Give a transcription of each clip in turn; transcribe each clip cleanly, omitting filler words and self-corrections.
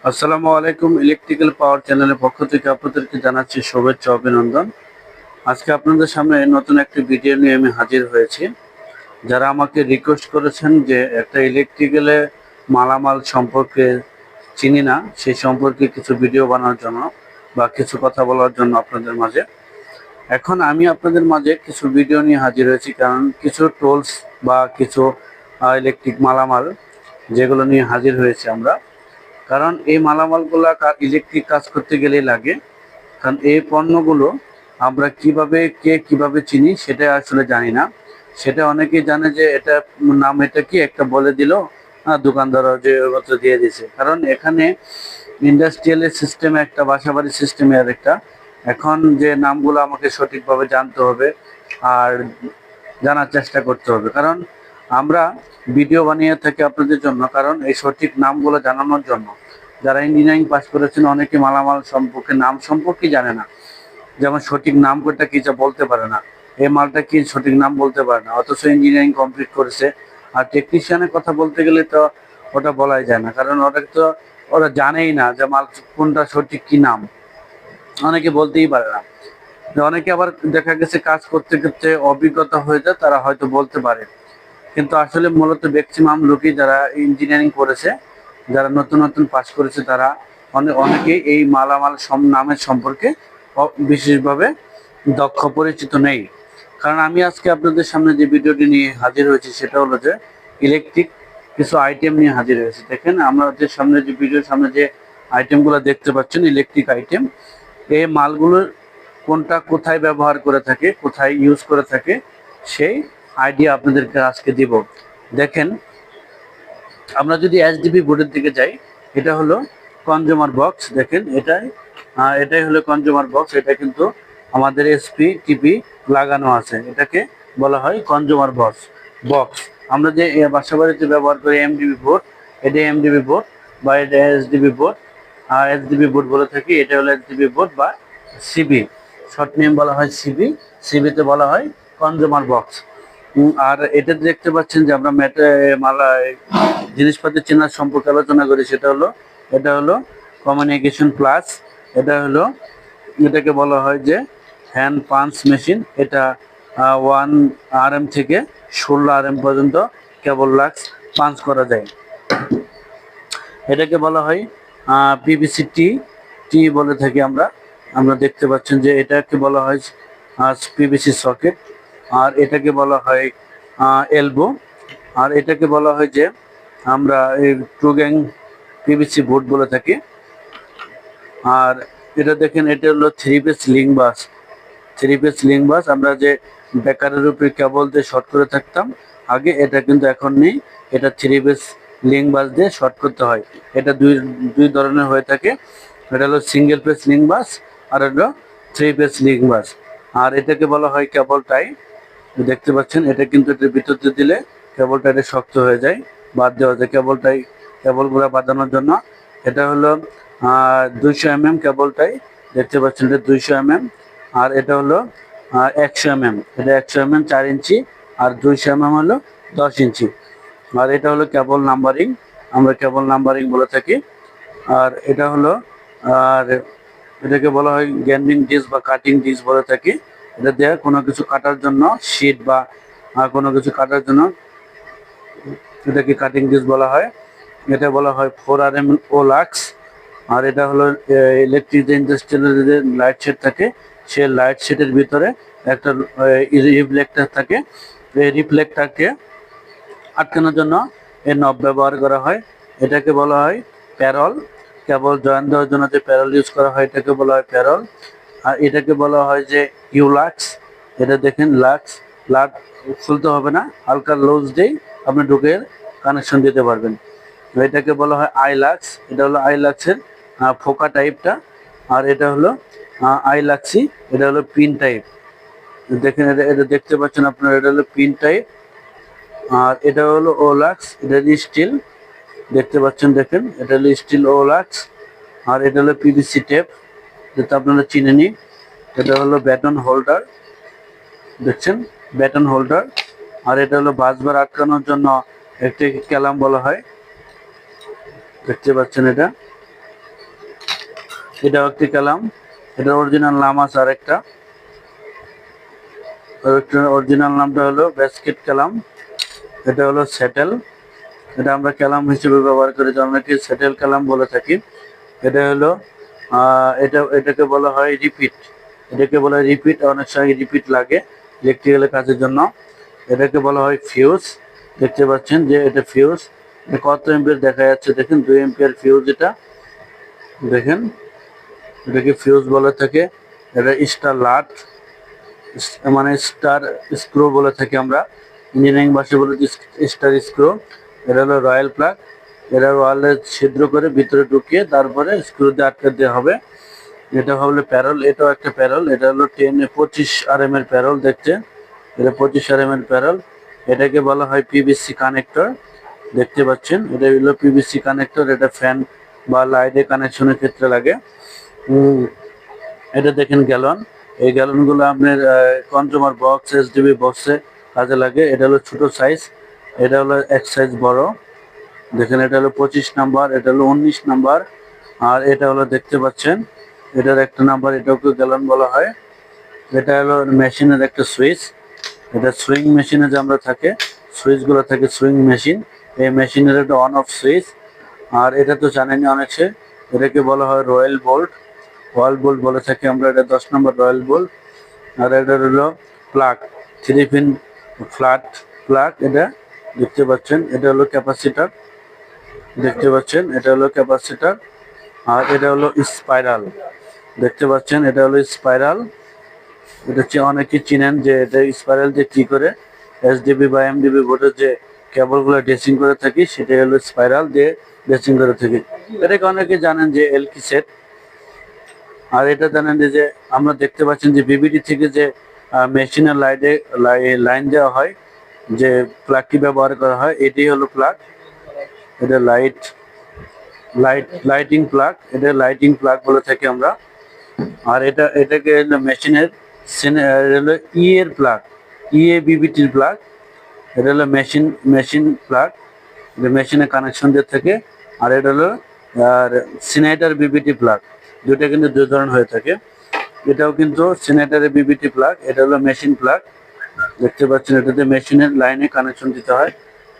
আসসালামু আলাইকুম। Electrical power চ্যানেলের পক্ষ থেকে আপনাদেরকে জানাচ্ছি শুভেচ্ছা অভিনন্দন। আজকে আপনাদের সামনে নতুন একটি ভিডিও নিয়ে আমি হাজির হয়েছি। যারা আমাকে রিকোয়েস্ট করেছেন যে একটা ইলেকট্রিক্যালে মালামাল সম্পর্কে চিনি না, সেই সম্পর্কে কিছু ভিডিও বানানোর জন্য বা কিছু কথা বলার জন্য আপনাদের মাঝে এখন আমি আপনাদের মাঝে কিছু ভিডিও নিয়ে হাজির হয়েছি। কারণ কিছু টুলস বা কিছু ইলেকট্রিক মালামাল যেগুলো নিয়ে হাজির হয়েছে আমরা, কারণ এই মালামালগুলা ইলেকট্রিক কাজ করতে গেলেই লাগে। কারণ এই পণ্যগুলো আমরা কিভাবে চিনি সেটা আসলে জানি না। সেটা অনেকেই জানে যে এটা নাম, এটা কি একটা বলে দিল, দোকানদারও যে মতো দিয়ে দিছে। কারণ এখানে ইন্ডাস্ট্রিয়াল সিস্টেমে একটা, বাসাবাড়ি সিস্টেমে আর একটা, এখন যে নামগুলো আমাকে সঠিকভাবে জানতে হবে আর জানার চেষ্টা করতে হবে। কারণ আমরা ভিডিও বানিয়ে থাকি আপনাদের জন্য, কারণ এই সঠিক নামগুলো জানানোর জন্য। যারা ইঞ্জিনিয়ারিং পাস করেছেন অনেকে মালামাল সম্পর্কে নাম সম্পর্কে জানে না, যেমন সঠিক নাম কোনটা কি যা বলতে পারে না, এই মালটা কি সঠিক নাম বলতে পারে না, অথচ ইঞ্জিনিয়ারিং কমপ্লিট করেছে। আর টেকনিশিয়ানের কথা বলতে গেলে তো ওটা বলাই যায় না, কারণ ওরা জানেই না যে মাল কোনটা সঠিক কি নাম, অনেকে বলতেই পারে না। অনেকে আবার দেখা গেছে কাজ করতে করতে অভিজ্ঞতা হয়ে যায়, তারা হয়তো বলতে পারে। কিন্তু আসলে মূলত ম্যাক্সিমাম লোকই যারা ইঞ্জিনিয়ারিং করেছে, যারা নতুন নতুন পাস করেছে, তারা অনেকেই এই মালামাল নামের সম্পর্কে বিশেষভাবে দক্ষ পরিচিত নেই। কারণ আমি আজকে আপনাদের সামনে যে ভিডিওটি নিয়ে হাজির হয়েছি সেটা হলো যে ইলেকট্রিক কিছু আইটেম নিয়ে হাজির হয়েছে। দেখেন আমাদের সামনে যে ভিডিওর সামনে যে আইটেমগুলো দেখতে পাচ্ছেন, ইলেকট্রিক আইটেম, এই মালগুলোর কোনটা কোথায় ব্যবহার করে থাকে, কোথায় ইউজ করে থাকে, সেই আইডিয়া আপনাদেরকে আজকে দিব। দেখেন, আমরা যদি এইচডিবি বোর্ডের দিকে যাই, এটা হলো কনজিউমার বক্স। দেখেন এটাই হলো কনজিউমার বক্স। এটা কিন্তু আমাদের এসপি টিপি লাগানো আছে, এটাকে বলা হয় কনজিউমার বক্স। আমরা যে বাসাবাড়িতে ব্যবহার করি এমডিবি বোর্ড, এটা এমডিবি বোর্ড বা এটা এইচডিবি বোর্ড, আর এইচডিবি বোর্ড বলে থাকি। এটা হলো এইচডিবি বোর্ড বা সিবি, শর্ট নেম বলা হয় সিবি। সিবিতে বলা হয় কনজিউমার বক্স। আর এটা দেখতে পাচ্ছেন যে আমরা জিনিসপাতি চেনার সম্পর্কে আলোচনা করি, এটা হলো কমিউনিকেশন প্লাস। এটাকে বলা হয় যে হ্যান্ড পাঞ্চ মেশিন। এটা 1 RM থেকে 16 RM পর্যন্ত কেবল লাক্স পাঞ্চ করা যায়। এটাকে বলা হয় পিভিসি টি বলে থাকি আমরা। আমরা দেখতে পাচ্ছেন যে এটাকে বলা হয় পিভিসি সকেট। আর এটাকে বলা হয় এলবো। আর এটাকে বলা হয় যে আমরা এই টু গ্যাং পিভিসি বোর্ড বলে থাকি। আর এটা দেখেন, এটা হলো 3 পিস লিঙ্ক বাস। আমরা যে বেকারের উপরে কেবল দিয়ে শর্ট করে থাকতাম আগে, এটা কিন্তু এখন নেই। এটা 3 পিস লিঙ্ক বাস দিয়ে শর্ট করতে হয়। এটা দুই ধরনের হয়ে থাকে। এটা হলো সিঙ্গেল পেস লিঙ্ক বাস, আর হলো 3 পিস লিঙ্ক বাস। আর এটাকে বলা হয় কেবল টাই। দেখতে পাচ্ছেন, এটা কিন্তু এটার ভিতর দিয়ে দিলে কেবলটা এটা শক্ত হয়ে যায়, বাদ দেওয়া যায়। কেবলগুলো বাঁধানোর জন্য এটা হলো 200 mm কেবলটাই। দেখতে পাচ্ছেন এটা 200 mm। আর এটা হলো 100 mm। এটা 100 mm 4 ইঞ্চি, আর 200 mm হলো 10 ইঞ্চি। আর এটা হলো কেবল নাম্বারিং, আমরা কেবল নাম্বারিং বলে থাকি। আর এটা হলো, আর এটাকে বলা হয় গ্যান্ডিং ডিস বা কাটিং ডিস বলে থাকি। এটা দিয়ে কোনো কিছু কাটার জন্য, শীট বা কোনো কিছু কাটার জন্য এটাকে কাটিং ডিস বলা হয়। এটা বলা হয় 4RM ও লাক্স। আর এটা হলো ইলেকট্রিক ইন্ডাস্ট্রিয়াল যে লাইট শেড থাকে, সেই লাইট শেডের ভিতরে একটা রিফ্লেক্টার থাকে। এই রিফ্লেক্টারকে আটকানোর জন্য এই নব ব্যবহার করা হয়। এটাকে বলা হয় প্যারল। কেবল জয়েন দেওয়ার জন্য যে প্যারল ইউজ করা হয়, এটাকে বলা হয় প্যারল। আর এটাকে বলা হয় যে ইউলাক্স। এটা দেখেন লাট খুলতে হবে না, হালকা লুজ দিয়ে আপনি ঢুকে কানেকশন দিতে পারবেন। এটাকে বলা হয় আইলাক্স। এটা হলো আইলাক্সের ফোকা টাইপটা। আর এটা হলো আইলাক্সি, এটা হলো পিন টাইপ। দেখেন, এটা দেখতে পাচ্ছেন আপনারা, এটা হলো পিন টাইপ। আর এটা হলো ওলাক্স, এটা স্টিল। দেখতে পাচ্ছেন, দেখেন এটা হলো স্টিল ওলাক্স। আর এটা হলো পিভিসি টেপ, যেটা আপনারা চিনে নিন। এটা হলো ব্যাটন হোল্ডার, দেখছেন ব্যাটন হোল্ডার। আর এটা হলো বাসবার আটকানোর জন্য একটি ক্যালাম বলা হয়, দেখতে পাচ্ছেন এটা। এটাও একটি কালাম। এটার অরিজিনাল নাম আছে আরেকটা, অরিজিনাল নামটা হলো ব্যাস্কেট কালাম। এটা হলো সেটেল, এটা আমরা কালাম হিসেবে ব্যবহার করি, অনেকে সেটেল কালাম বলে থাকি। এটা হলো এটাকে বলা হয় রিপিট, এটাকে বলা হয় রিপিট, অনেক সময় রিপিট লাগে ইলেকট্রিক্যালের কাজের জন্য। এটাকে বলা হয় ফিউজ। দেখতে পাচ্ছেন যে এটা ফিউজ, কত এম্পিয়ার দেখা যাচ্ছে দেখেন, 2 এম্পিয়ার ফিউজ। এটা দেখেন, এটাকে ফিউজ বলে থাকে। এটা স্টার লাট, মানে স্টার স্ক্রু বলে থাকি আমরা, ইঞ্জিনিয়ারিং ভাষায় বলে স্টার স্ক্রু। এটা হলো রয়্যাল প্লাগ, এটা ওয়ালে ছিদ্র করে ভিতরে ঢুকিয়ে তারপরে স্ক্রু দিয়ে আটকে দেওয়া হবে। এটা হলো প্যারল, এটাও একটা প্যারল। এটা হলো 25 RM এর প্যারল দেখতে, এটা 25 RM এর প্যারল। এটাকে বলা হয় পিভিসি কানেক্টর। দেখতে পাচ্ছেন এটা হলো পিভিসি কানেক্টর, এটা ফ্যান বা লাইটে কানেকশনের ক্ষেত্রে লাগে। এটা দেখেন গ্যালন, এই গ্যালনগুলো আপনার কনজিউমার বক্স, এসডিবি বক্সে কাজে লাগে। এটা হলো ছোট সাইজ, এটা হলো এক সাইজ বড়। দেখেন এটা হলো 25 নাম্বার, এটা হলো 19 নাম্বার। আর এটা হলো দেখতে পাচ্ছেন এটার একটা নাম্বার, এটাকে গ্যালন বলা হয়। এটা হলো মেশিনের একটা সুইচ, এটা সুইং মেশিনে যে আমরা থাকে সুইচগুলো থাকে, সুইং মেশিন, এই মেশিনের একটা অন অফ সুইচ। আর এটা তো জানেনই অনেকে, এটাকে বলা হয় রয়্যাল বোল্ট, ওয়াল বোল্ট বলে থাকি আমরা, এটা 10 নম্বর রয়্যাল বোল্ট। আর এটা হলো প্লাগ, 3 পিন ফ্ল্যাট প্লাগ। এটা দেখতে পাচ্ছেন, এটা হলো ক্যাপাসিটার। দেখতে পাচ্ছেন এটা হলো ক্যাপাসিটার। আর এটা হলো স্পাইরাল, দেখতে পাচ্ছেন এটা হলো স্পাইরাল। এটা হচ্ছে অনেকে চিনেন যে এটা স্পাইরাল দিয়ে কি করে এসডিবি বা এমডিবি বোর্ডের যে কেবলগুলো ড্রেসিং করে থাকি, সেটাই হলো স্পাইরাল দিয়ে ড্রেসিং করে থাকি। এটাকে অনেকে জানেন যে এলকি সেট। আর এটা জানেন যে আমরা দেখতে পাচ্ছেন যে বিবিডি থেকে যে মেশিনের লাইন দেওয়া হয়, যে প্লাগটি ব্যবহার করা হয়, এটি হলো প্লাগ। এটা লাইটিং প্লাগ, এটা লাইটিং প্লাগ বলে থাকি আমরা। আর এটাকে মেশিনের হলো ই এর প্লাগ, ইএ বিবিটির প্লাগ। এটা হলো মেশিন প্লাগ, মেশিনে কানেকশন দিয়ে থাকে। আর এটা হলো আর সিনাইটার বিবিটি প্লাগ, দুটো কিন্তু দুই ধরনের হয়ে থাকে। এটাও কিন্তু সিনাইটারের বিবিটি প্লাগ, এটা হলো মেশিন প্লাগ। দেখতে পাচ্ছেন এটাতে মেশিনের লাইনে কানেকশন দিতে হয়।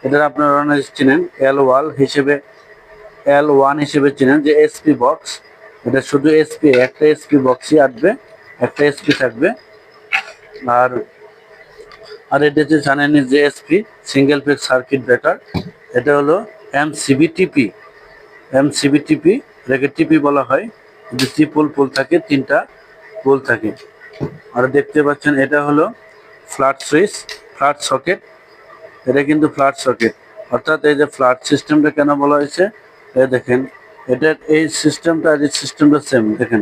এটা আপনারা অনেক চিনেন L1 হিসেবে চিনেন যে এসপি বক্স। এটা শুধু এসপি, একটা এসপি বক্সই আসবে, একটা এসপি থাকবে। আর আর এটা যে জানেন যে SP single phase circuit breaker. এটা হলো এমসিবিটিপি রেখে টিপি বলা হয়, যে পোল থাকে, 3টা পোল থাকে। আর দেখতে পাচ্ছেন এটা হলো ফ্ল্যাট সুইচ, ফ্ল্যাট সকেট। এটা কিন্তু ফ্ল্যাট সকেট, অর্থাৎ এই যে ফ্ল্যাট সিস্টেমটা কেন বলা হয়েছে, দেখেন এটা এই সিস্টেমটা আর এই সিস্টেমটা সেম, দেখেন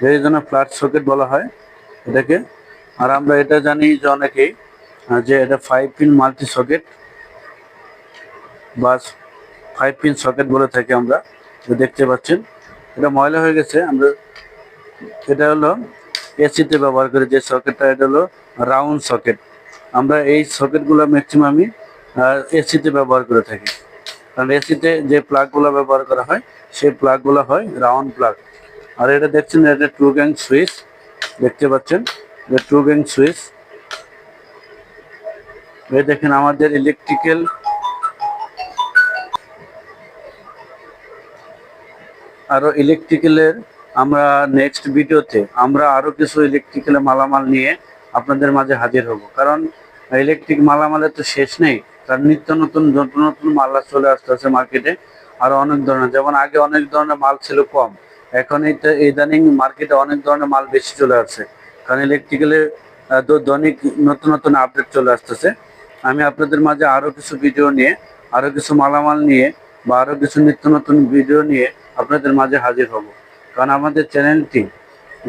এই জন্য ফ্ল্যাট সকেট বলা হয় এটাকে। আর আমরা এটা জানি যে অনেকেই যে এটা 5 পিন মাল্টি সকেট বা 5 পিন সকেট বলে থাকি আমরা। দেখতে পাচ্ছেন এটা ময়লা হয়ে গেছে। আমরা এটা হলো এসিতে ব্যবহার করি যে সকেটটা, এটা হলো রাউন্ড সকেট। আমরা এই সকেটগুলো ম্যাক্সিমামই এসিতে ব্যবহার করে থাকি, কারণ এসিতে যে প্লাগগুলো ব্যবহার করা হয় সেই প্লাগগুলো হয় রাউন্ড প্লাগ। আর এটা দেখছেন এটা টু গ্যাং সুইচ, দেখতে পাচ্ছেন এটা টু গ্যাং সুইচ। এই দেখেন আমাদের ইলেকট্রিক্যাল ইলেকট্রিক্যালের আমরা নেক্সট ভিডিওতে আমরা আরো কিছু ইলেকট্রিক্যালের মালামাল নিয়ে আপনাদের মাঝে হাজির হব, কারণ ইলেকট্রিক মালামালের তো শেষ নেই, কারণ নিত্য নতুন নতুন মাল চলে আসতেছে মার্কেটে। আরো অনেক ধরনের, যেমন আগে অনেক ধরনের মাল ছিল কম, এখন ইদানিং মার্কেটে অনেক ধরনের মাল বেশি চলে আসছে, কারণ ইলেকট্রিক্যালের দৈনিক নতুন আপডেট চলে আসতেছে। আমি আপনাদের মাঝে আরো কিছু ভিডিও নিয়ে, আরো কিছু মালামাল নিয়ে বা আরো কিছু নিত্য নতুন ভিডিও নিয়ে আপনাদের মাঝে হাজির হব। কারণ আমাদের চ্যানেলটি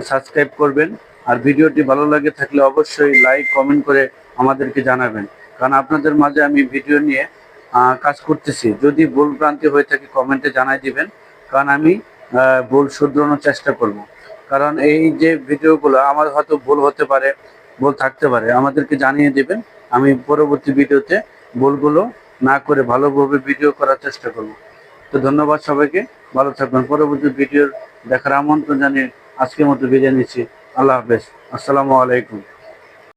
সাবস্ক্রাইব করবেন, আর ভিডিওটি ভালো লাগে থাকলে অবশ্যই লাইক কমেন্ট করে আমাদেরকে জানাবেন, কারণ আপনাদের মাঝে আমি ভিডিও নিয়ে কাজ করতেছি। যদি ভুল ভ্রান্তি হয়ে থাকে কমেন্টে জানাই দিবেন, কারণ আমি ভুল শুধরানোর চেষ্টা করব। কারণ এই যে ভিডিওগুলো আমার হয়তো ভুল হতে পারে, ভুল থাকতে পারে, আমাদেরকে জানিয়ে দিবেন। আমি পরবর্তী ভিডিওতে ভুলগুলো না করে ভালোভাবে ভিডিও করার চেষ্টা করব। তো ধন্যবাদ সবাইকে, ভালো থাকবেন। পরবর্তী ভিডিওর দেখার আমন্ত্রণ জানিয়ে আজকের মতো বিদায় নিচ্ছি। আল্লাহ হাফেজ, আসসালামু আলাইকুম।